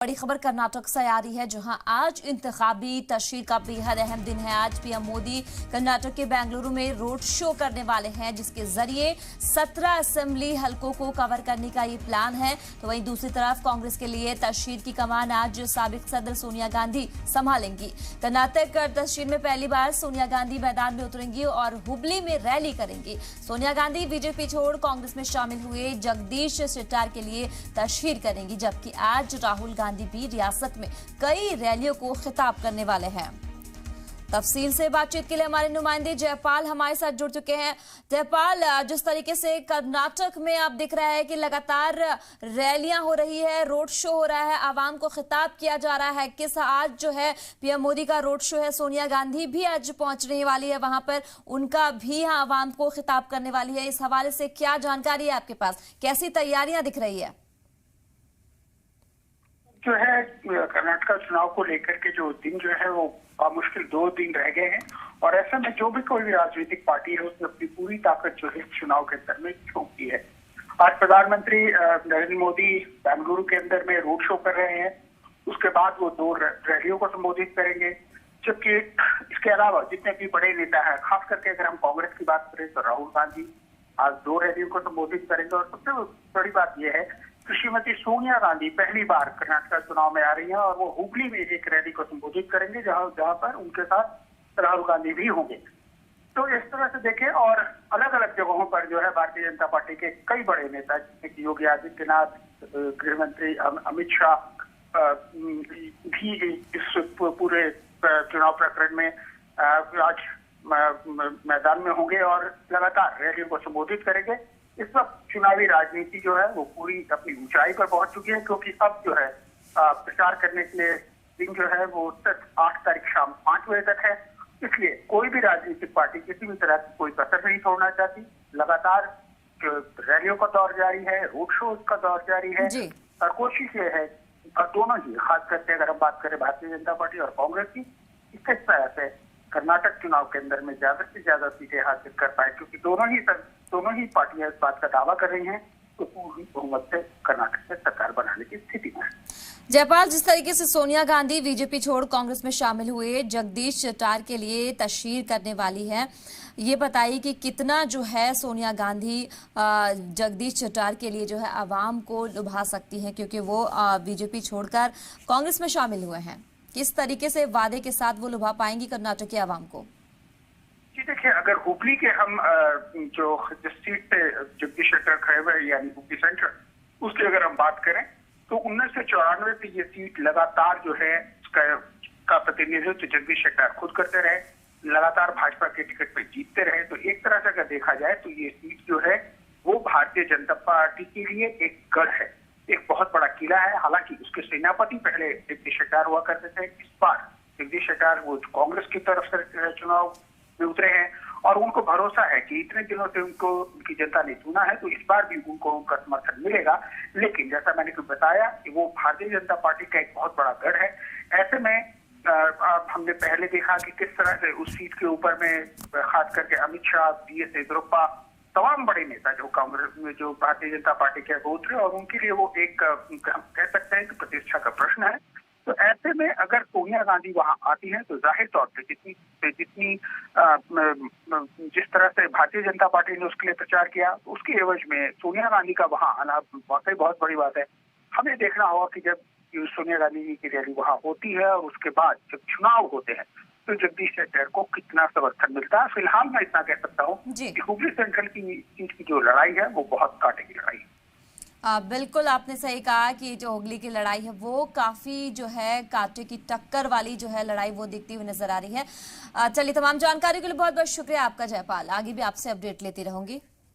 बड़ी खबर कर्नाटक से आ रही है, जहां आज इंतखाबी तशरीह का बेहद अहम दिन है। आज पीएम मोदी कर्नाटक के बेंगलुरु में रोड शो करने वाले हैं, जिसके जरिए 17 असेंबली हलकों को कवर करने का ये प्लान है। तो वहीं दूसरी तरफ कांग्रेस के लिए तशरीह की कमान आज साबिक सदर सोनिया गांधी संभालेंगी। कर्नाटक तशरीह में पहली बार सोनिया गांधी मैदान में उतरेंगी और हुबली में रैली करेंगी। सोनिया गांधी बीजेपी छोड़ कांग्रेस में शामिल हुए जगदीश शेट्टार के लिए तशरीह करेंगी, जबकि आज राहुल गांधी भी रियासत में कई रैलियों को खिताब करने वाले हैं। तफसील से बातचीत के लिए हमारे नुमाइंदे जयपाल हमारे साथ जुड़ चुके हैं। जयपाल, जिस तरीके से कर्नाटक में आप दिख रहा है कि लगातार रैलियां हो रही है, रोड शो हो रहा है, आवाम को खिताब किया जा रहा है, किस आज जो है पीएम मोदी का रोड शो है, सोनिया गांधी भी आज पहुंचने वाली है वहां पर, उनका भी यहाँ आवाम को खिताब करने वाली है। इस हवाले से क्या जानकारी है आपके पास, कैसी तैयारियां दिख रही है? जो है कर्नाटक चुनाव को लेकर के जो दिन जो है वो मुश्किल 2 दिन रह गए हैं, और ऐसे में जो भी कोई भी राजनीतिक पार्टी है उसने अपनी पूरी ताकत जो है चुनाव के अंदर में झोंक दी है। आज प्रधानमंत्री नरेंद्र मोदी बेंगलुरु के अंदर में रोड शो कर रहे हैं, उसके बाद वो 2 रैलियों को संबोधित करेंगे। जबकि इसके अलावा जितने भी बड़े नेता हैं, खास करके अगर हम कांग्रेस की बात करें तो राहुल गांधी आज 2 रैलियों को संबोधित करेंगे। और सबसे बड़ी बात यह है, श्रीमती सोनिया गांधी पहली बार कर्नाटक चुनाव में आ रही है और वो हुबली में एक रैली को संबोधित करेंगे, जहां पर उनके साथ राहुल गांधी भी होंगे। तो इस तरह से देखें, और अलग अलग जगहों पर जो है भारतीय जनता पार्टी के कई बड़े नेता, जैसे कि योगी आदित्यनाथ, गृह मंत्री अमित शाह भी इस पूरे चुनाव प्रकरण में आज मैदान में होंगे और लगातार रैलियों को संबोधित करेंगे। इस वक्त चुनावी राजनीति जो है वो पूरी अपनी ऊंचाई पर पहुंच चुकी है, क्योंकि अब जो है प्रचार करने के लिए दिन जो है वो 8 तारीख शाम 5 बजे तक है। इसलिए कोई भी राजनीतिक पार्टी किसी भी तरह की कोई कसर नहीं छोड़ना चाहती। लगातार रैलियों का दौर जारी है, रोड शो का दौर जारी है, और कोशिश ये है दोनों ही, खास करके अगर हम बात करें भारतीय जनता पार्टी और कांग्रेस की, किस तरह से कर्नाटक चुनाव के अंदर में ज्यादा से ज्यादा सीटें हासिल कर पाए, क्योंकि दोनों ही पार्टियां इस बात का दावा कर रही हैं तो पूर्ण बहुमत से कर्नाटक में सरकार बनाने की स्थिति में। जयपाल, जिस तरीके से सोनिया गांधी बीजेपी छोड़ कांग्रेस में शामिल हुए जगदीश शेट्टार के लिए तशरीह करने वाली है, ये बताइए कि कितना जो है सोनिया गांधी जगदीश शेट्टार के लिए जो है आवाम को लुभा सकती हैं, क्योंकि वो बीजेपी छोड़कर कांग्रेस में शामिल हुए हैं। किस तरीके से वादे के साथ वो लुभा पाएंगी कर्नाटक की आवाम को? जी देखिए, अगर हुबली के हम जिस सीट पे जगदीश शेट्टार खड़े हुए यानी हुबली सेंट्रल, उसकी अगर हम बात करें तो 1994 से ये सीट लगातार जो है का प्रतिनिधित्व जगदीश शेट्टार खुद करते रहे, लगातार भाजपा के टिकट पे जीतते रहे। तो एक तरह से अगर देखा जाए तो ये सीट जो है वो भारतीय जनता पार्टी के लिए एक गढ़ है, एक बहुत बड़ा किला है। हालांकि उसके सेनापति पहले जगदीश शेट्टार हुआ करते थे, इस बार जगदीश शेट्टार वो कांग्रेस की तरफ से चुनाव में उतरे हैं, और उनको भरोसा है कि इतने दिनों से उनकी जनता ने चुना है, तो इस बार भी उनको उनका समर्थन मिलेगा। लेकिन जैसा मैंने बताया कि वो भारतीय जनता पार्टी का एक बहुत बड़ा गढ़ है। ऐसे में हमने पहले देखा कि किस तरह से उस सीट के ऊपर में खास करके अमित शाह, BS येदियुरप्पा, तमाम बड़े नेता जो कांग्रेस में जो भारतीय जनता पार्टी के उतरे, और उनके लिए वो एक हम कह सकते हैं कि प्रतिष्ठा का प्रश्न है। तो ऐसे में अगर सोनिया गांधी वहां आती है तो जाहिर तौर पे जिस तरह से भारतीय जनता पार्टी ने उसके लिए प्रचार किया, उसके एवज में सोनिया गांधी का वहां आना वाकई बहुत बड़ी बात है। हमें देखना होगा कि जब सोनिया गांधी जी की रैली वहां होती है और उसके बाद जब चुनाव होते हैं तो जगदीश शेट्टार को कितना समर्थन मिलता है। फिलहाल मैं इतना कह सकता हूँ कि हुबली सेंट्रल की सीट की जो लड़ाई है वो बहुत कांटे की लड़ाई है। बिल्कुल, आपने सही कहा कि जो हुगली की लड़ाई है वो काफी जो है कांटे की टक्कर वाली जो है लड़ाई वो दिखती हुई नजर आ रही है। चलिए, तमाम जानकारी के लिए बहुत बहुत शुक्रिया आपका जयपाल। आगे भी आपसे अपडेट लेती रहूंगी।